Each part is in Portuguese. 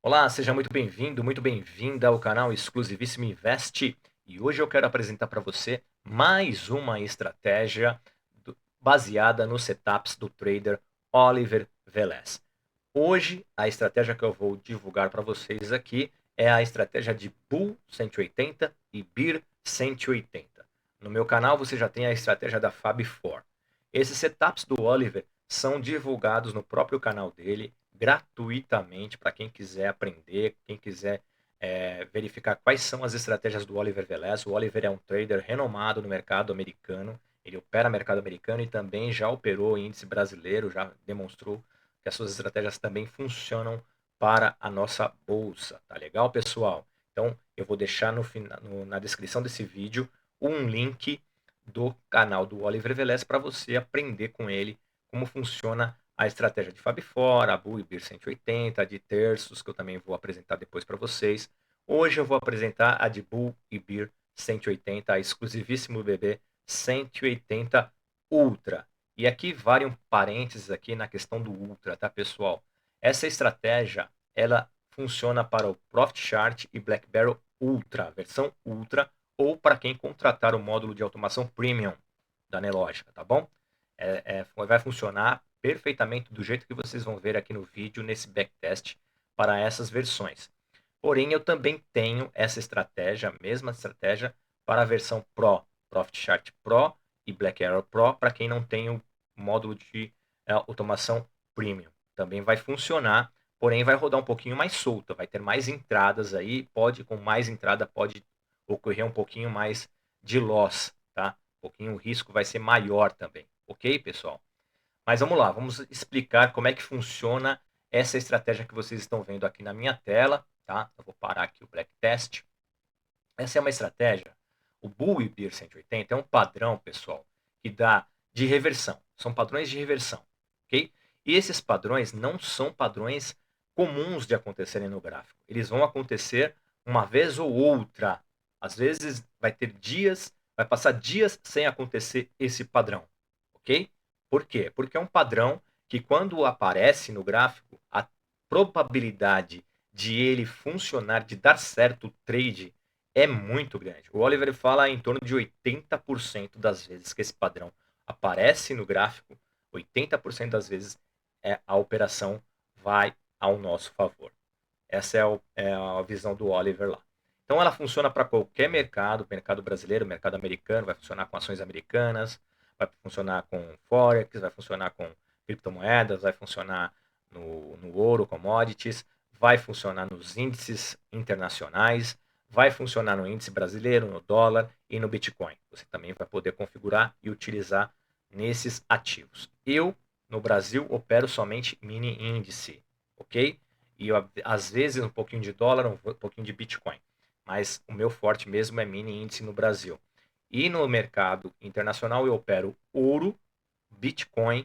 Olá, seja muito bem-vindo, muito bem-vinda ao canal Exclusivíssimo Invest. E hoje eu quero apresentar para você mais uma estratégia baseada nos setups do trader Oliver Velez. Hoje, a estratégia que eu vou divulgar para vocês aqui é a estratégia de Bull 180 e Bear 180. No meu canal você já tem a estratégia da Fab4. Esses setups do Oliver são divulgados no próprio canal dele, gratuitamente, para quem quiser aprender, quem quiser verificar quais são as estratégias do Oliver Velez. O Oliver é um trader renomado no mercado americano, ele opera mercado americano e também já operou índice brasileiro, já demonstrou que as suas estratégias também funcionam para a nossa bolsa. Tá legal, pessoal? Então, eu vou deixar na descrição desse vídeo um link do canal do Oliver Velez para você aprender com ele como funciona a estratégia de Fab4, a Bull e Bear 180, a de terços, que eu também vou apresentar depois para vocês. Hoje eu vou apresentar a de Bull e Bear 180, a exclusivíssimo BB 180 Ultra. E aqui vale um parênteses aqui na questão do Ultra, tá, pessoal? Essa estratégia, ela funciona para o Profit Chart e Black Barrel Ultra, versão Ultra, ou para quem contratar o módulo de automação Premium da Nelogica, tá bom? Vai funcionar perfeitamente do jeito que vocês vão ver aqui no vídeo, nesse backtest, para essas versões. Porém, eu também tenho essa estratégia, a mesma estratégia, para a versão Pro, Profit Chart Pro e Black Arrow Pro, para quem não tem o módulo de automação Premium. Também vai funcionar, porém vai rodar um pouquinho mais solta, vai ter mais entradas aí, com mais entrada pode ocorrer um pouquinho mais de loss, tá? Um pouquinho o risco vai ser maior também, ok, pessoal? Mas vamos lá, vamos explicar como é que funciona essa estratégia que vocês estão vendo aqui na minha tela, tá? Eu vou parar aqui o Black Test. Essa é uma estratégia, o Bull e Bear 180 é um padrão, pessoal, que dá de reversão. São padrões de reversão, ok? E esses padrões não são padrões comuns de acontecerem no gráfico. Eles vão acontecer uma vez ou outra. Às vezes vai ter dias, vai passar dias sem acontecer esse padrão, ok? Por quê? Porque é um padrão que quando aparece no gráfico, a probabilidade de ele funcionar, de dar certo o trade, é muito grande. O Oliver fala em torno de 80% das vezes que esse padrão aparece no gráfico, 80% das vezes a operação vai ao nosso favor. Essa é a visão do Oliver lá. Então ela funciona para qualquer mercado, mercado brasileiro, mercado americano, vai funcionar com ações americanas, vai funcionar com Forex, vai funcionar com criptomoedas, vai funcionar no ouro, commodities, vai funcionar nos índices internacionais, vai funcionar no índice brasileiro, no dólar e no Bitcoin. Você também vai poder configurar e utilizar nesses ativos. Eu, no Brasil, opero somente mini índice, ok? E às vezes um pouquinho de dólar, um pouquinho de Bitcoin. Mas o meu forte mesmo é mini índice no Brasil. E no mercado internacional eu opero ouro, Bitcoin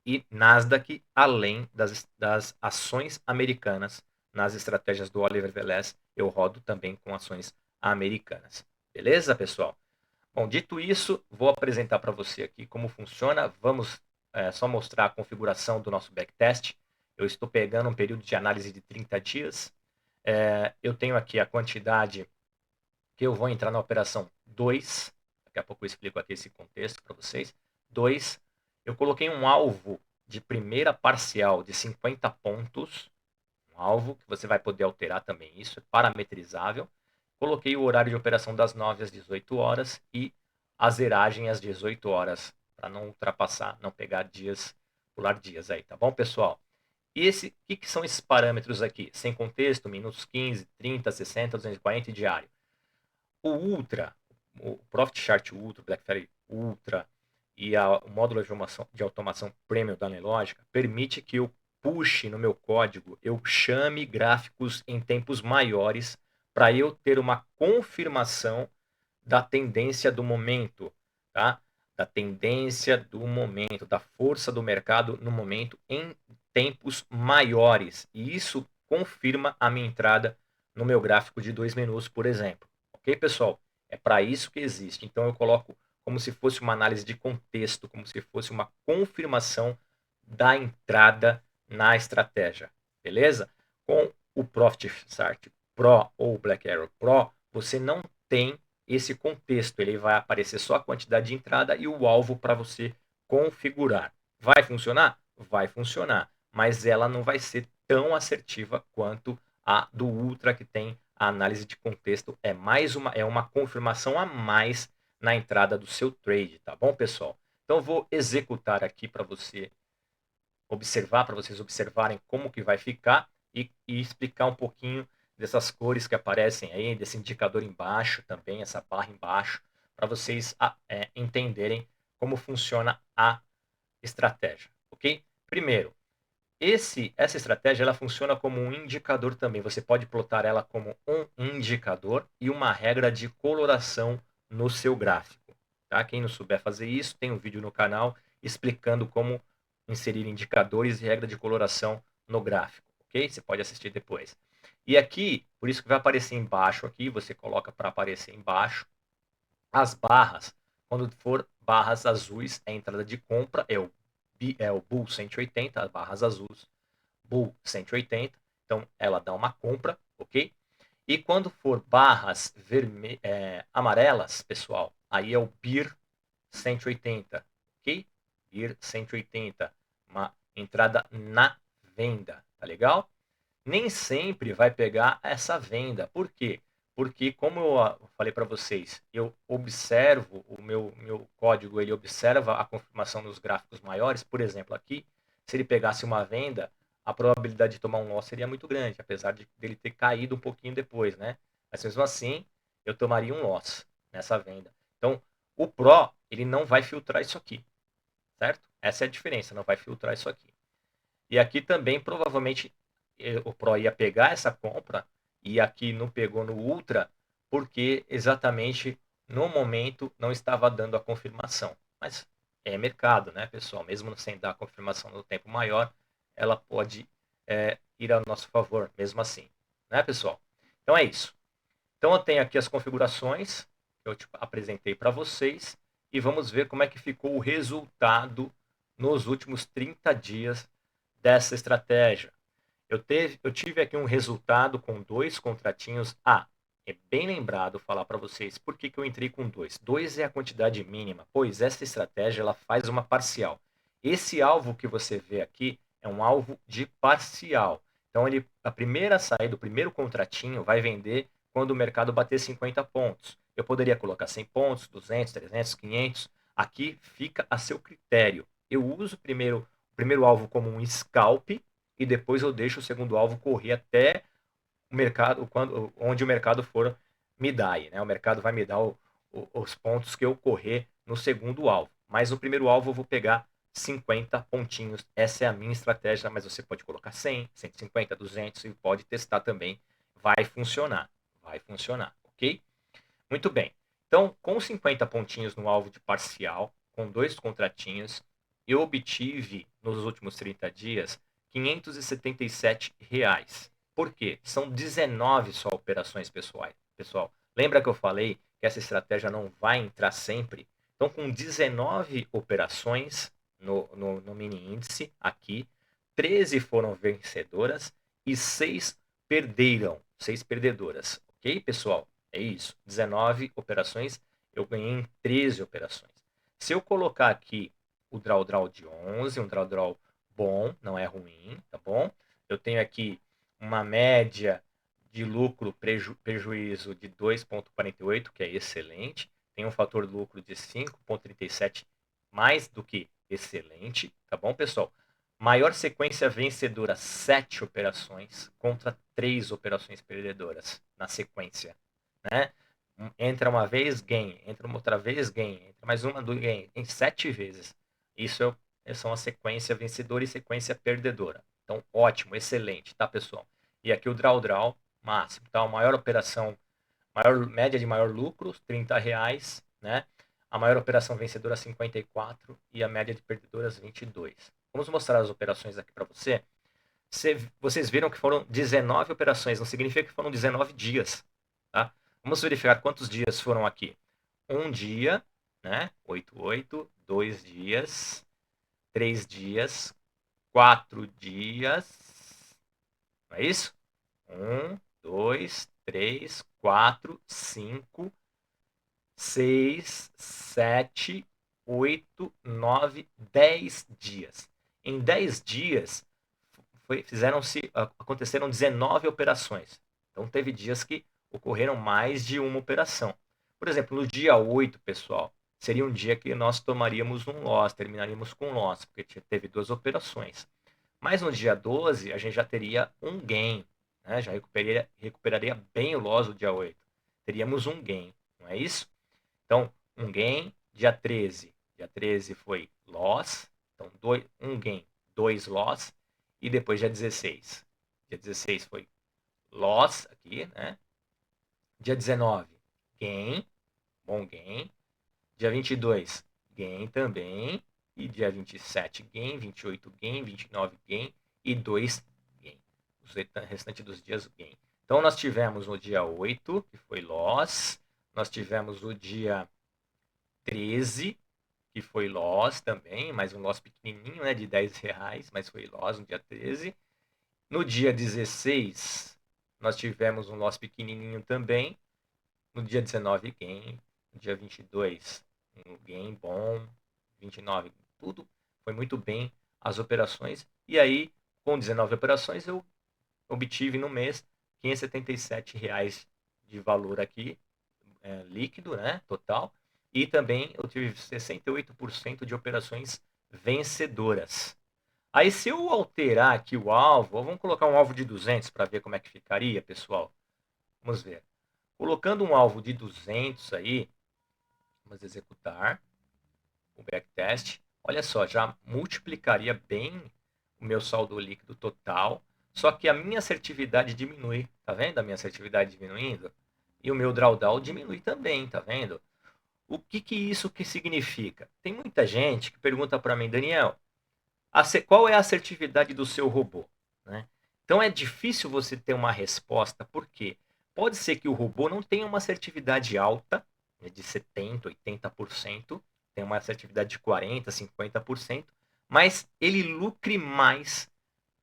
e Nasdaq, além das ações americanas. Nas estratégias do Oliver Velez, eu rodo também com ações americanas. Beleza, pessoal? Bom, dito isso, vou apresentar para você aqui como funciona. Vamos só mostrar a configuração do nosso backtest. Eu estou pegando um período de análise de 30 dias. Eu tenho aqui a quantidade que eu vou entrar na operação 2. Daqui a pouco eu explico aqui esse contexto para vocês. 2. Eu coloquei um alvo de primeira parcial de 50 pontos. Um alvo que você vai poder alterar também isso, é parametrizável. Coloquei o horário de operação das 9 às 18 horas e a zeragem às 18 horas, para não ultrapassar, não pegar dias, pular dias aí, tá bom, pessoal? E o que são esses parâmetros aqui? Sem contexto, minutos 15, 30, 60, 240 e diário. O Ultra, o Profit Chart Ultra, o BlackBerry Ultra e o módulo de automação Premium da Nelogica permite que eu puxe no meu código, eu chame gráficos em tempos maiores para eu ter uma confirmação da tendência do momento, tá? Da tendência do momento, da força do mercado no momento em tempos maiores. E isso confirma a minha entrada no meu gráfico de 2 minutos, por exemplo. Ok, pessoal? É para isso que existe. Então eu coloco como se fosse uma análise de contexto, como se fosse uma confirmação da entrada na estratégia. Beleza? Com o Profit Start Pro ou Black Arrow Pro, você não tem esse contexto. Ele vai aparecer só a quantidade de entrada e o alvo para você configurar. Vai funcionar? Vai funcionar, mas ela não vai ser tão assertiva quanto a do Ultra, que tem a análise de contexto. É uma confirmação a mais na entrada do seu trade, tá bom, pessoal? Então eu vou executar aqui para você observar, para vocês observarem como que vai ficar e explicar um pouquinho dessas cores que aparecem aí, desse indicador embaixo também, essa barra embaixo, para vocês entenderem como funciona a estratégia, ok? Primeiro, essa estratégia ela funciona como um indicador também. Você pode plotar ela como um indicador e uma regra de coloração no seu gráfico. Tá? Quem não souber fazer isso, tem um vídeo no canal explicando como inserir indicadores e regra de coloração no gráfico. Ok? Você pode assistir depois. E aqui, por isso que vai aparecer embaixo aqui, você coloca para aparecer embaixo. As barras, quando for barras azuis, é a entrada de compra, é o Bull 180, as barras azuis, Bull 180, então ela dá uma compra, ok? E quando for barras amarelas, pessoal, aí é o BIR 180, ok? BIR 180, uma entrada na venda, tá legal? Nem sempre vai pegar essa venda. Por quê? Porque, como eu falei para vocês, eu observo o meu código, ele observa a confirmação nos gráficos maiores. Por exemplo, aqui, se ele pegasse uma venda, a probabilidade de tomar um loss seria muito grande, apesar dele ter caído um pouquinho depois, né? Mas mesmo assim, eu tomaria um loss nessa venda. Então, o Pro, ele não vai filtrar isso aqui, certo? Essa é a diferença, não vai filtrar isso aqui. E aqui também, provavelmente, o Pro ia pegar essa compra e aqui não pegou no Ultra, porque exatamente no momento não estava dando a confirmação. Mas é mercado, né, pessoal? Mesmo sem dar a confirmação no tempo maior, ela pode ir a nosso favor, mesmo assim. Né, pessoal? Então é isso. Então eu tenho aqui as configurações que eu apresentei para vocês e vamos ver como é que ficou o resultado nos últimos 30 dias dessa estratégia. Eu tive aqui um resultado com 2 contratinhos. É bem lembrado falar para vocês por que eu entrei com 2. 2 é a quantidade mínima, pois essa estratégia ela faz uma parcial. Esse alvo que você vê aqui é um alvo de parcial. Então, a primeira saída, o primeiro contratinho vai vender quando o mercado bater 50 pontos. Eu poderia colocar 100 pontos, 200, 300, 500. Aqui fica a seu critério. Eu uso o primeiro alvo como um scalp e depois eu deixo o segundo alvo correr até o mercado, onde o mercado for me dar. Né? O mercado vai me dar os pontos que eu correr no segundo alvo. Mas no primeiro alvo eu vou pegar 50 pontinhos. Essa é a minha estratégia, mas você pode colocar 100, 150, 200 e pode testar também. Vai funcionar, ok? Muito bem. Então, com 50 pontinhos no alvo de parcial, com 2 contratinhos, eu obtive nos últimos 30 dias R$ 577. Por quê? São 19 só operações pessoal. Lembra que eu falei que essa estratégia não vai entrar sempre? Então, com 19 operações no mini índice aqui, 13 foram vencedoras e 6 perderam, 6 perdedoras. Ok, pessoal? É isso. 19 operações, eu ganhei em 13 operações. Se eu colocar aqui o drawdown de 11, um drawdown bom, não é ruim, tá bom? Eu tenho aqui uma média de lucro prejuízo de 2,48, que é excelente. Tem um fator lucro de 5,37, mais do que excelente, tá bom, pessoal? Maior sequência vencedora, 7 operações contra 3 operações perdedoras na sequência, né? Entra uma vez, gain. Entra uma outra vez, gain. Entra mais uma, gain. Em 7 vezes. Isso são a sequência vencedora e sequência perdedora. Então, ótimo, excelente, tá, pessoal? E aqui o drawdown máximo, tá? A maior operação, média de maior lucro, R$ 30, né? A maior operação vencedora, 54, e a média de perdedoras, 22. Vamos mostrar as operações aqui para você. Vocês viram que foram 19 operações, não significa que foram 19 dias, tá? Vamos verificar quantos dias foram aqui. Um dia, né? 88, 2 dias, 3 dias, 4 dias, não é isso? 1, 2, 3, 4, 5, 6, 7, 8, 9, 10 dias. Em 10 dias, aconteceram 19 operações. Então, teve dias que ocorreram mais de uma operação. Por exemplo, no dia 8, pessoal, seria um dia que nós tomaríamos um loss, terminaríamos com loss, porque teve 2 operações. Mas no dia 12, a gente já teria um gain, né? Já recuperaria bem o loss do dia 8. Teríamos um gain, não é isso? Então, um gain, dia 13. Dia 13 foi loss, então um gain, 2 loss, e depois dia 16. Dia 16 foi loss aqui, né? Dia 19, gain, bom gain. Dia 22, gain também. E dia 27, gain. 28, gain. 29, gain. E 2, gain. O restante dos dias, gain. Então, nós tivemos no dia 8, que foi loss. Nós tivemos o dia 13, que foi loss também, mas um loss pequenininho, né, de R$10, mas foi loss no dia 13. No dia 16, nós tivemos um loss pequenininho também. No dia 19, gain. No dia 22, um gain bom. 29, tudo foi muito bem as operações. E aí, com 19 operações, eu obtive no mês R$577 de valor aqui, líquido, né, total. E também eu tive 68% de operações vencedoras. Aí, se eu alterar aqui o alvo, vamos colocar um alvo de 200 para ver como é que ficaria, pessoal. Vamos ver. Colocando um alvo de 200 aí, vamos executar o backtest. Olha só, já multiplicaria bem o meu saldo líquido total, só que a minha assertividade diminui. Tá vendo a minha assertividade diminuindo? E o meu drawdown diminui também, tá vendo? O que isso que significa? Tem muita gente que pergunta para mim, Daniel, qual é a assertividade do seu robô? Né? Então é difícil você ter uma resposta, porque pode ser que o robô não tenha uma assertividade alta, né, de 70%, 80%, tem uma assertividade de 40%, 50%, mas ele lucre mais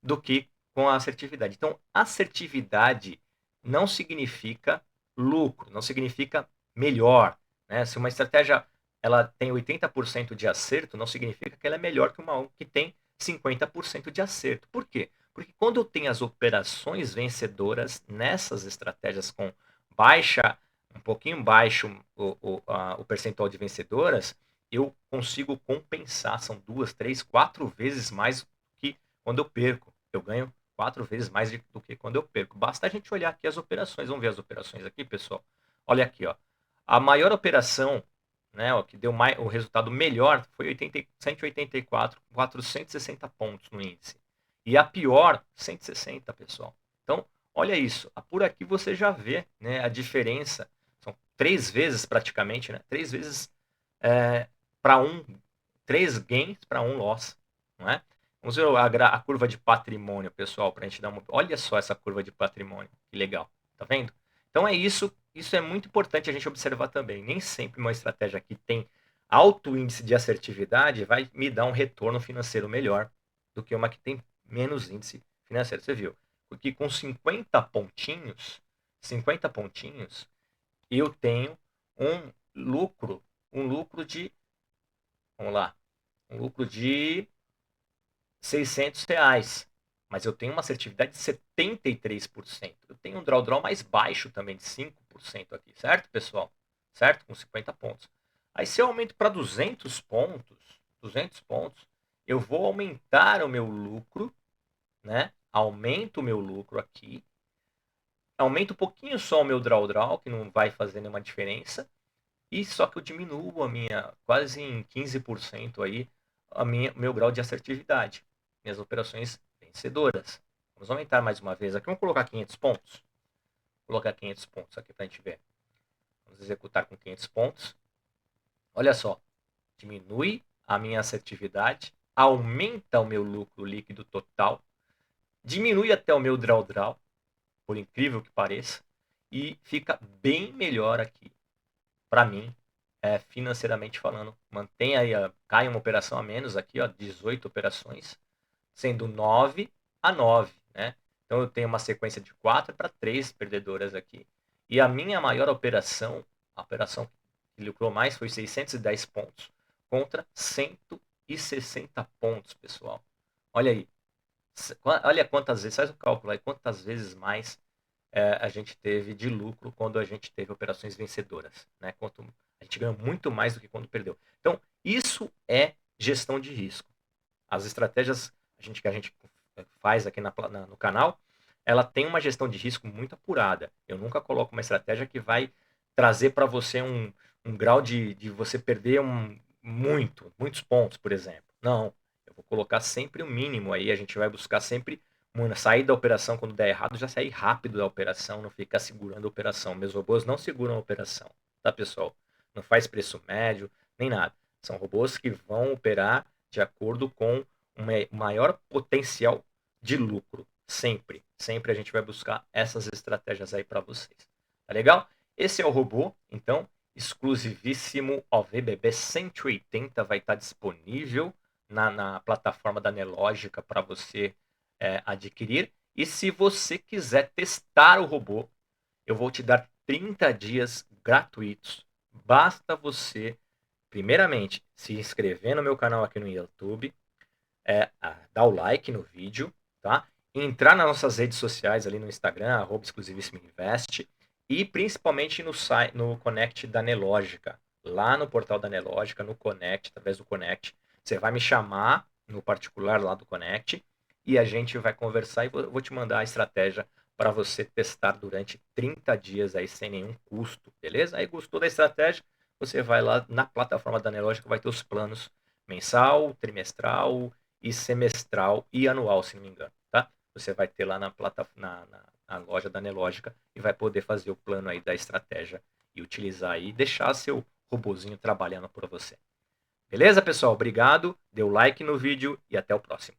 do que com a assertividade. Então, assertividade não significa lucro, não significa melhor. Né? Se uma estratégia ela tem 80% de acerto, não significa que ela é melhor que uma que tem 50% de acerto. Por quê? Porque quando eu tenho as operações vencedoras nessas estratégias com baixa, um pouquinho baixo o percentual de vencedoras, eu consigo compensar. São 2, 3, 4 vezes mais que quando eu perco. Eu ganho 4 vezes mais do que quando eu perco. Basta a gente olhar aqui as operações. Vamos ver as operações aqui, pessoal. Olha aqui, ó. A maior operação, né, ó, que deu o resultado melhor foi 184, 460 pontos no índice. E a pior, 160, pessoal. Então, olha isso. Por aqui você já vê, né, a diferença. São 3 vezes praticamente, né? 3 vezes para 3 gains para 1 loss, não é? Vamos ver a curva de patrimônio, pessoal, para a gente dar uma... Olha só essa curva de patrimônio, que legal, tá vendo? Então é isso, isso é muito importante a gente observar também. Nem sempre uma estratégia que tem alto índice de assertividade vai me dar um retorno financeiro melhor do que uma que tem menos índice financeiro. Você viu? Porque com 50 pontinhos, eu tenho um lucro de, vamos lá, um lucro de R$600, mas eu tenho uma assertividade de 73%. Eu tenho um drawdown mais baixo também, de 5% aqui, certo, pessoal? Certo? Com 50 pontos. Aí se eu aumento para 200 pontos, eu vou aumentar o meu lucro, né? Aumento o meu lucro aqui. Aumento um pouquinho só o meu drawdown, que não vai fazer nenhuma diferença. E só que eu diminuo a minha, quase em 15% aí, meu grau de assertividade. Minhas operações vencedoras. Vamos aumentar mais uma vez aqui. Vamos colocar 500 pontos. Vou colocar 500 pontos aqui para a gente ver. Vamos executar com 500 pontos. Olha só. Diminui a minha assertividade. Aumenta o meu lucro líquido total. Diminui até o meu drawdown. Por incrível que pareça. E fica bem melhor aqui. Para mim, financeiramente falando. Mantém aí, cai uma operação a menos aqui, ó, 18 operações, sendo 9 a 9, né? Então eu tenho uma sequência de 4 para 3 perdedoras aqui. E a minha maior operação, a operação que lucrou mais foi 610 pontos contra 160 pontos, pessoal. Olha aí. Olha quantas vezes, faz o cálculo aí, quantas vezes mais a gente teve de lucro quando a gente teve operações vencedoras, né? A gente ganhou muito mais do que quando perdeu. Então, isso é gestão de risco. As estratégias que a gente faz aqui no canal, ela tem uma gestão de risco muito apurada. Eu nunca coloco uma estratégia que vai trazer para você um grau de você perder muitos pontos, por exemplo. Não, eu vou colocar sempre o mínimo aí, a gente vai buscar sempre sair da operação quando der errado, já sair rápido da operação, não ficar segurando a operação. Meus robôs não seguram a operação, tá, pessoal? Não faz preço médio, nem nada. São robôs que vão operar de acordo com um maior potencial de lucro. Sempre. Sempre a gente vai buscar essas estratégias aí para vocês. Tá legal? Esse é o robô, então, exclusivíssimo OVBB 180 vai estar disponível na plataforma da Nelogica para você adquirir. E se você quiser testar o robô, eu vou te dar 30 dias gratuitos. Basta você, primeiramente, se inscrever no meu canal aqui no YouTube, dar o like no vídeo, tá? Entrar nas nossas redes sociais ali no Instagram, @exclusivissiminvest, e principalmente no Connect da Nelogica. Lá no portal da Nelogica, no Connect, através do Connect, você vai me chamar no particular lá do Connect e a gente vai conversar e vou te mandar a estratégia para você testar durante 30 dias aí sem nenhum custo, beleza? Aí gostou da estratégia, você vai lá na plataforma da Nelogica, vai ter os planos mensal, trimestral e semestral e anual, se não me engano, tá? Você vai ter lá na loja da Nelogica e vai poder fazer o plano aí da estratégia e utilizar aí, deixar seu robozinho trabalhando por você. Beleza, pessoal? Obrigado, dê o like no vídeo e até o próximo.